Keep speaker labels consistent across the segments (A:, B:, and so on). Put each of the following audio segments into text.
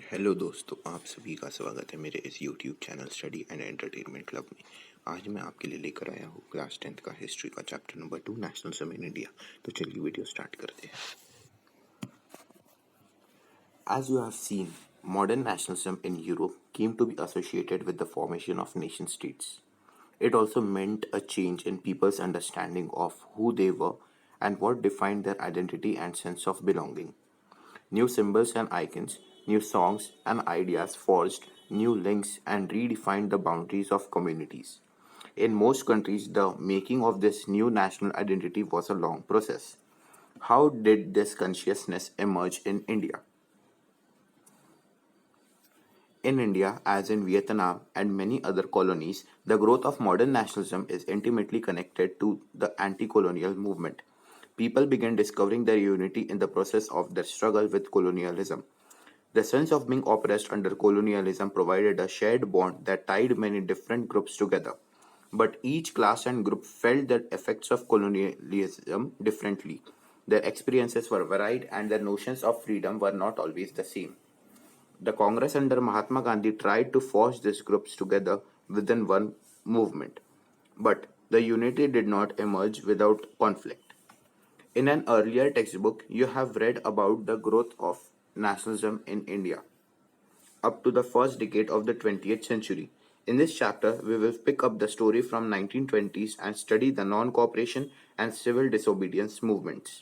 A: Hello दोस्तों, आप सभी का स्वागत है मेरे इस YouTube channel study and entertainment club में। आज मैं आपके लिए लेकर आया हूँ क्लास 10th का हिस्ट्री का chapter number 2 nationalism in India. तो चलिए वीडियो स्टार्ट करते हैं। As you have seen, modern nationalism in Europe came to be associated with the formation of nation states. It also meant a change in people's understanding of who they were and what defined their identity and sense of belonging. New symbols and icons, new songs and ideas forged new links and redefined the boundaries of communities. In most countries, the making of this new national identity was a long process. How did this consciousness emerge in India? In India, as in Vietnam and many other colonies, the growth of modern nationalism is intimately connected to the anti colonial movement. People began discovering their unity in the process of their struggle with colonialism. The sense of being oppressed under colonialism provided a shared bond that tied many different groups together. But each class and group felt the effects of colonialism differently. Their experiences were varied and their notions of freedom were not always the same. The Congress under Mahatma Gandhi tried to force these groups together within one movement. But the unity did not emerge without conflict. In an earlier textbook, you have read about the growth of nationalism in India up to the first decade of the 20th century. In this chapter, we will pick up the story from 1920s and study the non-cooperation and civil disobedience movements.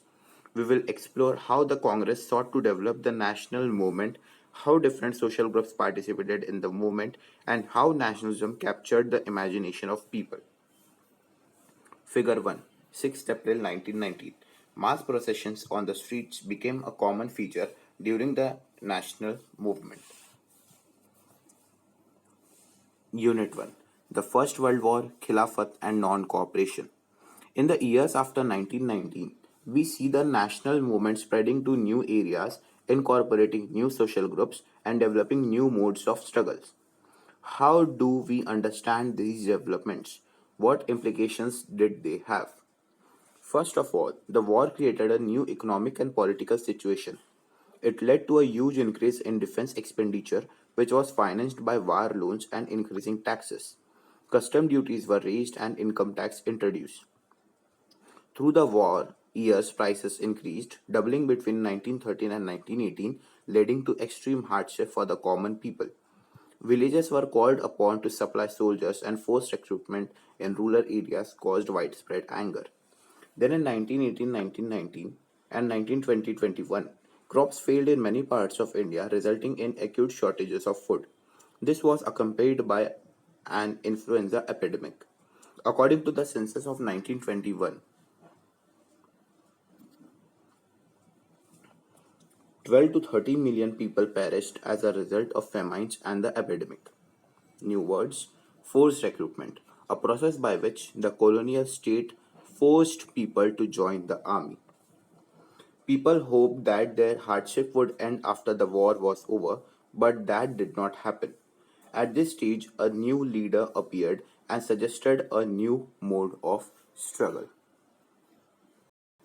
A: We will explore how the Congress sought to develop the national movement, how different social groups participated in the movement, and how nationalism captured the imagination of people. Figure 1. 6th April 1919. Mass processions on the streets became a common feature during the national movement. Unit 1. The First World War, Khilafat and Non-Cooperation. In the years after 1919, we see the national movement spreading to new areas, incorporating new social groups, and developing new modes of struggles. How do we understand these developments? What implications did they have? First of all, the war created a new economic and political situation. It led to a huge increase in defense expenditure, which was financed by war loans and increasing taxes. Custom duties were raised and income tax introduced. Through the war years, prices increased, doubling between 1913 and 1918, leading to extreme hardship for the common people. Villages were called upon to supply soldiers, and forced recruitment in rural areas caused widespread anger. Then in 1918, 1919, and 1920-21, crops failed in many parts of India, resulting in acute shortages of food. This was accompanied by an influenza epidemic. According to the census of 1921, 12 to 13 million people perished as a result of famines and the epidemic. New words: forced recruitment, a process by which the colonial state forced people to join the army. People hoped that their hardship would end after the war was over, but that did not happen. At this stage, a new leader appeared and suggested a new mode of struggle.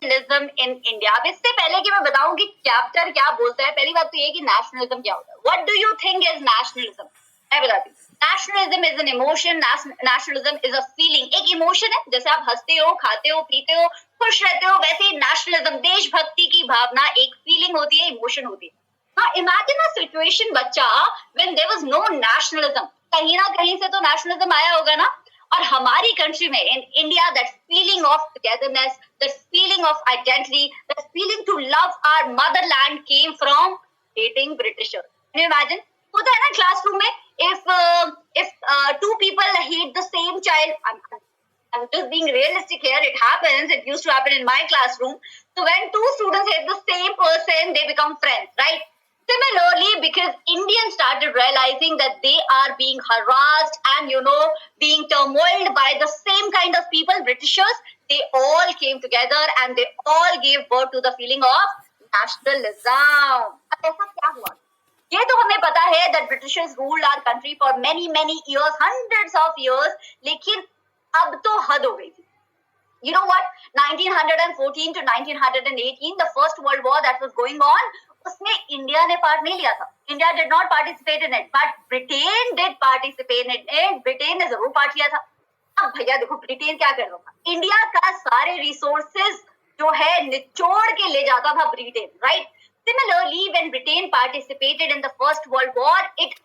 B: Nationalism in India. अब इससे पहले कि मैं बताऊं कि chapter क्या बोलता है, पहली बात तो ये कि नेशनलिज्म क्या होता है। What do you think is nationalism? मैं बताती हूँ। Nationalism is an emotion, nationalism is a feeling. एक इमोशन है, जैसे आप हंसते हो, खाते हो, पीते हो, खुश रहते हो, वैसे ही नेशनलिज्म, देशभक्ति की भावना एक फीलिंग होती है, इमोशन होती है। हाँ, इमेजिन अ सिचुएशन बच्चा when there was no nationalism. कहीं ना कहीं से तो नेशनलिज्म आया होगा ना। और हमारी कंट्री में in India that feeling of togetherness, that feeling of identity, that feeling to love our motherland came from hating Britishers. Can you imagine? होता है ना क्लासरूम में, if two people hate the same child, I'm just being realistic here, it happens, it used to happen in my classroom. So when two students hate the same person, they become friends, right? Similarly, because Indians started realizing that they are being harassed and, being turmoiled by the same kind of people, Britishers, they all came together and they all gave birth to the feeling of nationalism. अब ऐसा क्या हुआ? ये तो हमें पता है that Britishers ruled our country for many years, hundreds of years, लेकिन अब तो हद हो गई थी. You know what? 1914 to 1918, the First World War that was going on, उसमें इंडिया ने पार्ट नहीं लिया था. India did not participate in it, but Britain did participate in it. Britain ने जरूर पार्ट लिया था. अब भैया देखो ब्रिटेन क्या कर रहा था, इंडिया का सारे रिसोर्सेज जो है निचोड़ के ले जाता था Britain, right? Similarly, when Britain participated in the First World War, it,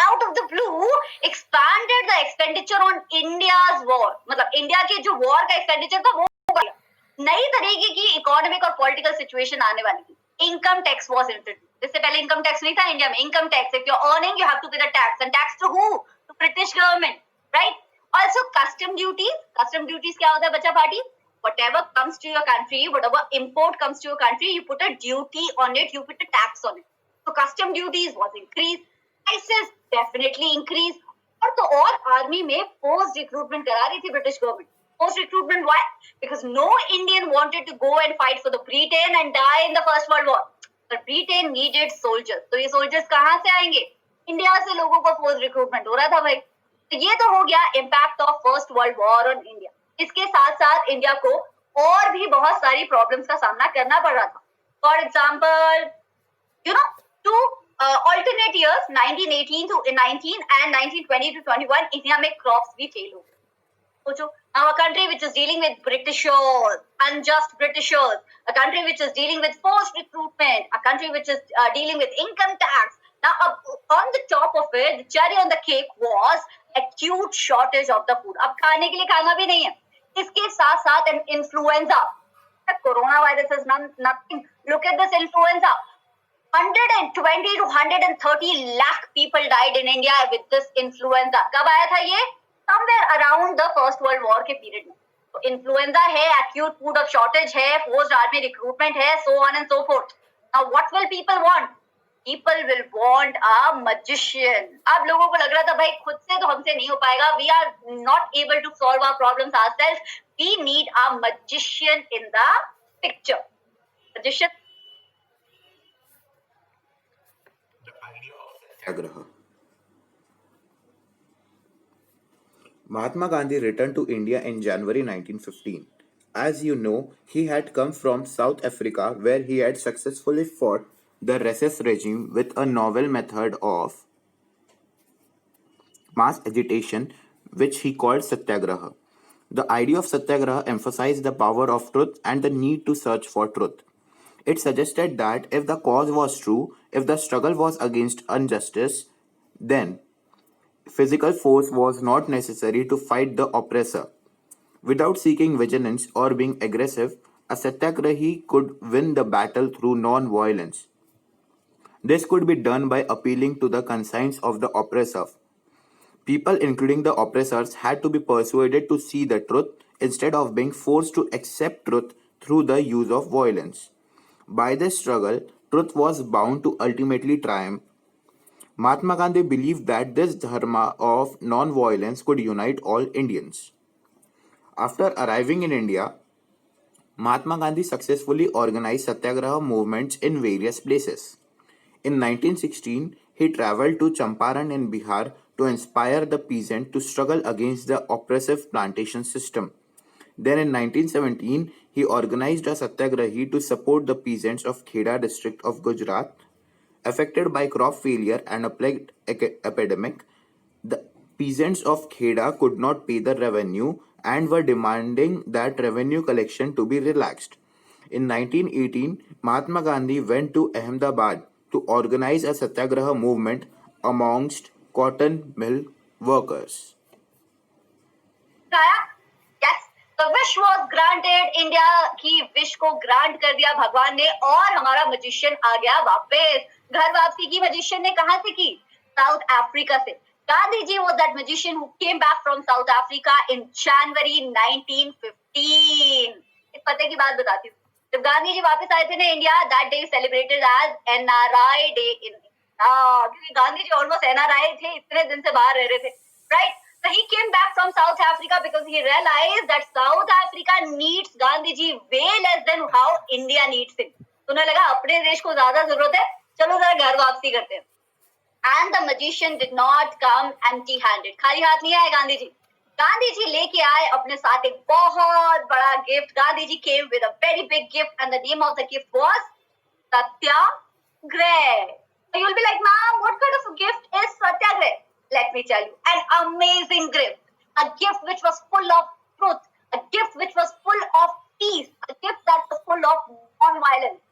B: out of the blue, expanded the expenditure on India's war. मतलब इंडिया के जो war का expenditure था वो गया. नई तरीके की इकोनॉमिक और पॉलिटिकल सिचुएशन आने वाली थी. Income tax was introduced. इससे पहले इनकम टैक्स नहीं था इंडिया में. Income tax, if you are earning you have to pay the tax, and tax to who? To British government, right? Also custom duties क्या होता है बच्चा party? Whatever comes to your country, whatever import comes to your country, you put a duty on it, you put a tax on it. So custom duties was increased, prices definitely increased. और तो और army में post recruitment करा रही थी British government. Post recruitment, why? Because no Indian wanted to go and fight for the Britain and die in the First World War. But Britain needed soldiers. तो ये soldiers कहाँ से आएंगे? India से लोगों को पोस्ट रिक्रूटमेंट हो रहा था भाई. तो ये तो हो गया impact of first world war on India. इसके साथ साथ इंडिया को और भी बहुत सारी प्रॉब्लम्स का सामना करना पड़ रहा था. For example, to alternate years 1918 to 19 and 1920 to 21 India में क्रॉप्स भी फेल हो गए. सोचो, now a country which is dealing with Britishers, unjust Britishers, a country which is dealing with forced recruitment, a country which is dealing with income tax. Now, on the top of it, the cherry on the cake was acute shortage of the food. अब खाने के लिए खाना भी नहीं है. इसके साथ साथ an influenza. Coronavirus is nothing. Look at this influenza. 120 to 130 lakh people died in India with this influenza. कब आया था ये? Somewhere around the First World War के period में. तो influenza है, acute food of shortage है, forced army recruitment है, so on and so forth. Now what will people want? People will want a magician. अब लोगों को लग रहा था भाई खुद से तो हमसे नहीं हो पाएगा. We are not able to solve our problems ourselves. We need a magician in the picture. Magician.
A: Satyagraha. Mahatma Gandhi returned to India in January 1915. As you know, he had come from South Africa where he had successfully fought the racist regime with a novel method of mass agitation, which he called Satyagraha. The idea of Satyagraha emphasized the power of truth and the need to search for truth. It suggested that if the cause was true, if the struggle was against injustice, then physical force was not necessary to fight the oppressor. Without seeking vigilance or being aggressive, a satyagrahi could win the battle through non-violence. This could be done by appealing to the conscience of the oppressor. People, including the oppressors, had to be persuaded to see the truth instead of being forced to accept truth through the use of violence. By this struggle, truth was bound to ultimately triumph. Mahatma Gandhi believed that this dharma of non-violence could unite all Indians. After arriving in India, Mahatma Gandhi successfully organized satyagraha movements in various places. In 1916, he traveled to Champaran in Bihar to inspire the peasants to struggle against the oppressive plantation system. Then in 1917, he organized a satyagrahi to support the peasants of Kheda district of Gujarat affected by crop failure and a plague epidemic. The peasants of Kheda could not pay the revenue and were demanding that revenue collection to be relaxed. In 1918, Mahatma Gandhi went to Ahmedabad to organize a satyagraha movement amongst cotton mill workers.
B: Yes, the wish was granted. India की wish को grant कर दिया भगवान ने और हमारा magician आ गया वापस. घर वापसी की मजिशियन ने कहां से की? साउथ अफ्रीका से. Gandhi ji was that magician who came back from South Africa in January 1915. एक पते की बात बताती हूँ. जब गांधी जी वापस आए थे ना India, that day celebrated as NRI Day in India. क्योंकि गांधी जी almost NRI थे, इतने दिन से बाहर रह रहे थे, right? So he came back from South Africa because he realized that South Africa needs Gandhi ji way less than how India needs him. तो उन्हें लगा अपने देश को ज्यादा जरूरत है, चलो जरा घर वापसी करते हैं. And the magician did not come empty-handed. खाली हाथ नहीं आए गांधी जी. गांधी जी लेके आए अपने साथ एक बहुत बड़ा gift. Gandhi ji came with a very big gift and the name of the gift was Satyagrah. So you'll be like, ma'am, what kind of a gift is Satyagrah? Let me tell you, an amazing gift. A gift which was full of truth. A gift which was full of peace. A gift that was full of non-violence.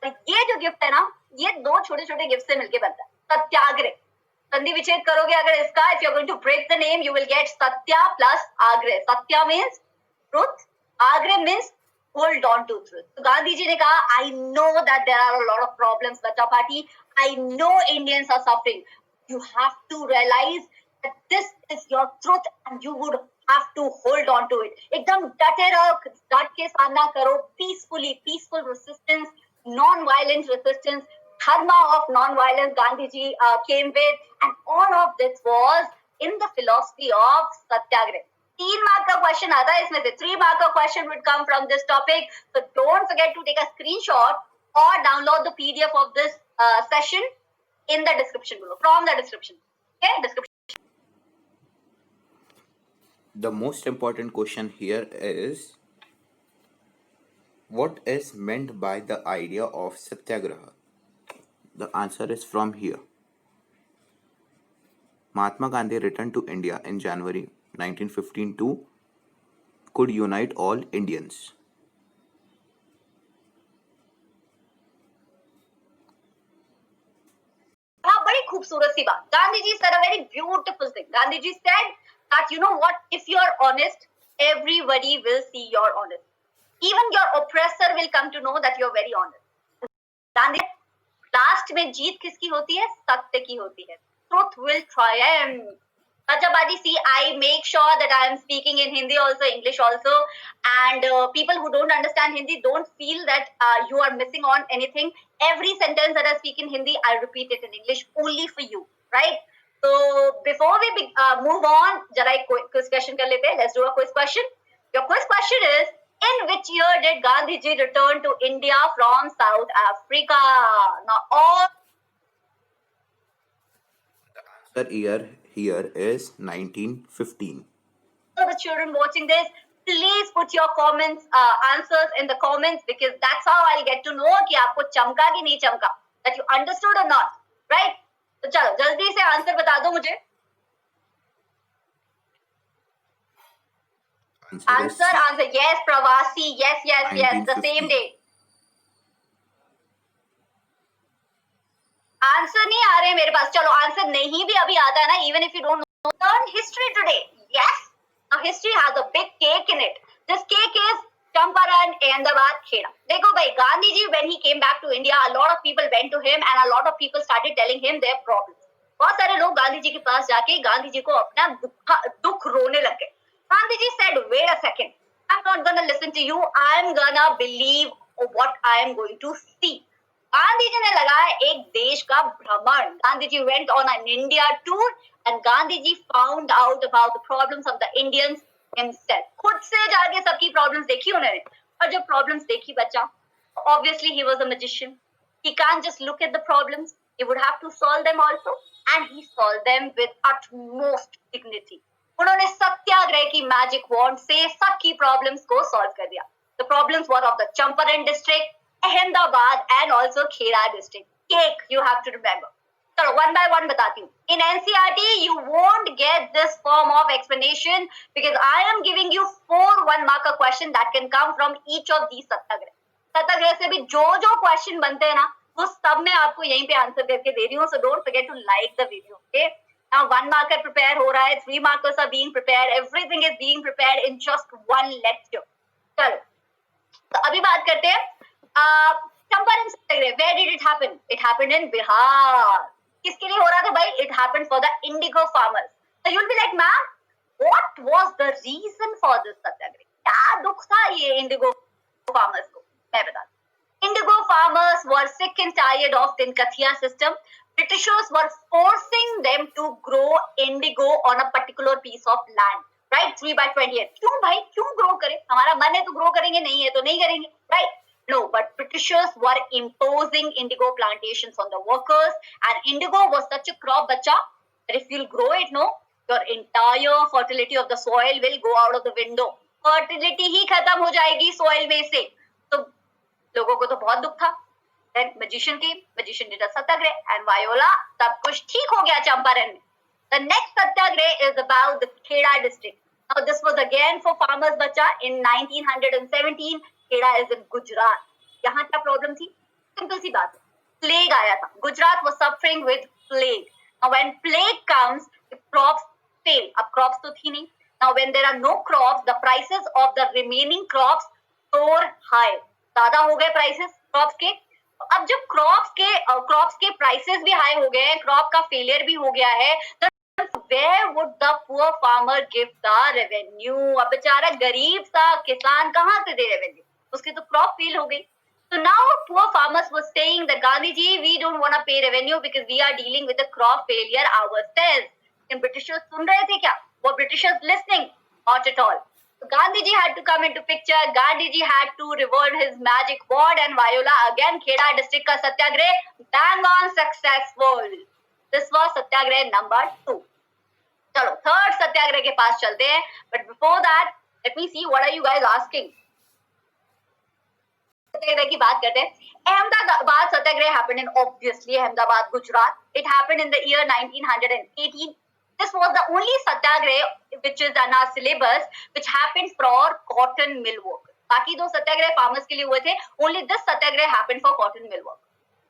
B: तो ये जो gift है ना, ये दो छोटे छोटे gift से मिलके बनता है. सत्याग्रह. संधि विच्छेद करोगे अगर इसका, if you're going to break the name, you will get Satya plus Agrah. Satya means truth. Agrah means hold on to truth. तो गांधी जी ने कहा, I know that there are a lot of problems, Bachcha Party. I know Indians are suffering. You have to realize that this is your truth and you would have to hold on to it. एकदम डटे रहो, डट के सामना करो, peacefully, peaceful resistance, non-violent resistance, dharma of non-violence Gandhi ji came with, and all of this was in the philosophy of Satyagrah. 3 mark का question आता है इसमें से. 3 mark का question would come from this topic. So don't forget to take a screenshot or download the PDF of this session in the description below, from the description. Okay, description.
A: The most important question here is, what is meant by the idea of Satyagraha? The answer is from here. Mahatma Gandhi returned to India in January 1915 to could unite all Indians.
B: हाँ, बड़ी खूबसूरत सी बात. Gandhi ji said a very beautiful thing. Gandhi ji said that, you know what, if you are honest, everybody will see you're honest. Even your oppressor will come to know that you're very honest. Gandhi last में जीत किसकी होती है? सत्य की होती है. Truth will triumph. Rajabadi, see, I make sure that I am speaking in Hindi also, English also, and people who don't understand Hindi don't feel that you are missing on anything. Every sentence that I speak in Hindi, I repeat it in English only for you, right? So before we move on, jara ek quiz question kar lete hain. Let's do a quiz question. Your quiz question is, in which year did Gandhi ji return to India from South Africa? Now all
A: The year here is 1915.
B: So the children watching this, please put your comments, answers in the comments, because that's how I'll get to know कि आपको चमका कि नहीं चमका, that you understood or not, right? तो चलो जल्दी से आंसर बता दो मुझे. Answer. Yes, Pravasi. Yes. The same day. Answer नहीं आ रहे मेरे पास. चलो आंसर नहीं भी अभी आता है ना, even if you don't know, learn history today. Yes. Now history has a big cake in it. This cake is Champaran, Ahmedabad, Kheda. देखो भाई, Gandhi ji when he came back to India, a lot of people went to him and a lot of people started telling him their problems. बहुत सारे लोग गांधी जी के पास जाके गांधी जी को अपना दुख रोने लग गए. Gandhi ji said, wait a second, I'm not gonna listen to you. I'm gonna believe what I am going to see. Gandhi ji ने लगाया एक देश का भ्रमण. Gandhi ji went on an India tour and Gandhi ji found out about the problems of the Indians himself. खुद से जाके सबकी problems देखी उन्होंने. और जब problems देखी बच्चा, obviously he was a magician. He can't just look at the problems. He would have to solve them also, and he solved them with utmost dignity. उन्होंने सत्याग्रह की magic wand से सबकी problems को solve कर दिया. The problems were of the Champaran district, Ahmedabad, and also Kheda district. Cake, you have to remember. So one by one बताती हूँ. In NCERT, you won't get this form of explanation because I am giving you 4 1-marker question that can come from each of these सत्याग्रह. सत्याग्रह से भी जो question बनते हैं ना, वो सब मैं आपको यहीं पे आंसर करके दे रही हूँ. So don't forget to like the video. Okay? Now 1-marker prepare हो रहा है, 3 markers are being prepared. Everything is being prepared in just one lecture. चलो, तो अभी बात करते हैं. Champaran Satyagrah, where did it happen? It happened in Bihar. किसके लिए हो रहा था भाई? It happened for the indigo farmers. So you'll be like, ma'am, what was the reason for this Satyagrah? क्या दुख था ये indigo farmers को? मैं बताती हूँ. Indigo farmers were sick and tired of Tinkathia system. Britishers were forcing them to grow indigo on a particular piece of land. Right? 3/28. क्यों भाई? क्यों grow करें? हमारा मन है तो grow करेंगे, नहीं है तो नहीं करेंगे. Right? No, but Britishers were imposing indigo plantations on the workers, and indigo was such a crop, bacha, that if you'll grow it, no, your entire fertility of the soil will go out of the window. Fertility ही खत्म हो जाएगी soil में से. तो लोगों को तो बहुत दुख था, Then magician came, magician did a satyagrah, and Viola, सब कुछ ठीक हो गया चंपारण में. The next satyagrah is about the Kheda district. Now this was again for farmers bacha in 1917. Kheda is in Gujarat. यहाँ क्या प्रॉब्लम थी? सिंपल सी बात है, प्लेग आया था. Gujarat was suffering with plague. Now when plague comes, the crops fail. अब crops तो थी नहीं. Now when there are no crops, the prices of the remaining crops soar high. ज्यादा हो गए prices crops के. अब जब क्रॉप्स के प्राइसेस भी हाई हो गए हैं, क्रॉप का फेलियर भी हो गया है, तो where would the poor farmer give the revenue? अब बेचारा गरीब सा किसान कहाँ से दे रेवेन्यू? उसकी तो क्रॉप फेल हो गई. So now poor farmers were saying that Gandhi ji, we don't want to pay revenue because we are dealing with the crop failure ourselves. लेकिन ब्रिटिशर्स सुन रहे थे क्या? वो Britishers listening? Not at all. So Gandhi ji had to come into picture. Gandhi ji had to revolve his magic wand, and Viola again Kheda district का सत्याग्रह bang on successful. This was Satyagraha number 2. चलो third सत्याग्रह के पास चलते हैं. But before that, let me see what are you guys asking. सत्याग्रह की बात करते हैं. Ahmedabad Satyagraha happened in obviously Ahmedabad, Gujarat. It happened in the year 1918. This was the only satyagrah which is in our syllabus which happened for cotton mill workers. बाकी दो सत्याग्रह farmers के लिए हुए थे. Only this satyagrah happened for cotton mill workers.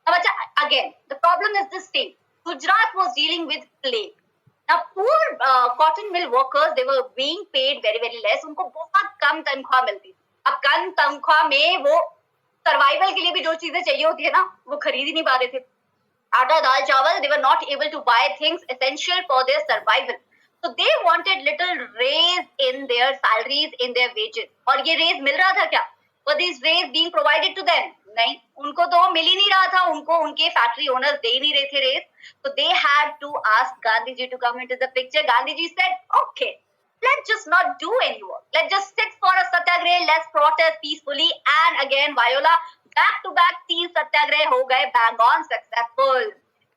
B: अब अच्छा, again the problem is the same. Gujarat was dealing with plague. Now poor cotton mill workers, they were being paid very very less. उनको बहुत कम तनख्वाह मिलती थी. अब कम तनख्वाह में वो सर्वाइवल के लिए भी जो चीजें चाहिए होती है ना, वो खरीद ही नहीं पा रहे थे. आटा दाल चावल, they were not able to buy things essential for their survival. So they wanted little raise in their salaries, in their wages. और ये raise मिल रहा था क्या? Were these raise being provided to them? नहीं, उनको तो मिल ही नहीं रहा था. उनको उनके factory owners दे ही नहीं रहे थे raise. So they had to ask Gandhi ji to come into the picture. Gandhi ji said, okay, let's just not do any work. Let's just sit for a satyagrah. Let's protest peacefully. And again, Viola, back to back 3 सत्याग्रह हो गए bang on successful.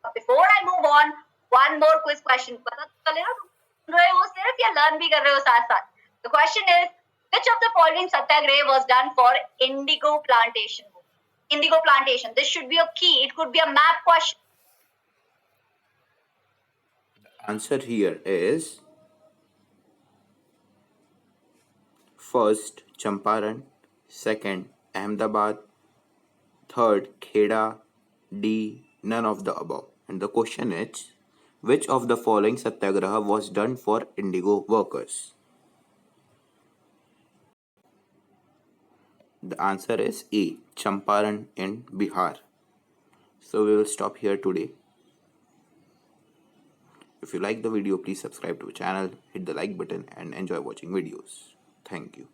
B: But before I move on, one more quiz question. पता चलेगा तुम सुन रहे हो सिर्फ या learn भी कर रहे हो साथ साथ? The question is, which of the following satyagrah was done for indigo plantation? Indigo plantation. This should be a key. It could be a map question.
A: The answer here is first Champaran, second Ahmedabad, third Kheda, D, none of the above. And the question is, which of the following satyagraha was done for indigo workers? The answer is A, Champaran in Bihar. So we will stop here today. If you like the video, please subscribe to the channel, hit the like button and enjoy watching videos. Thank you.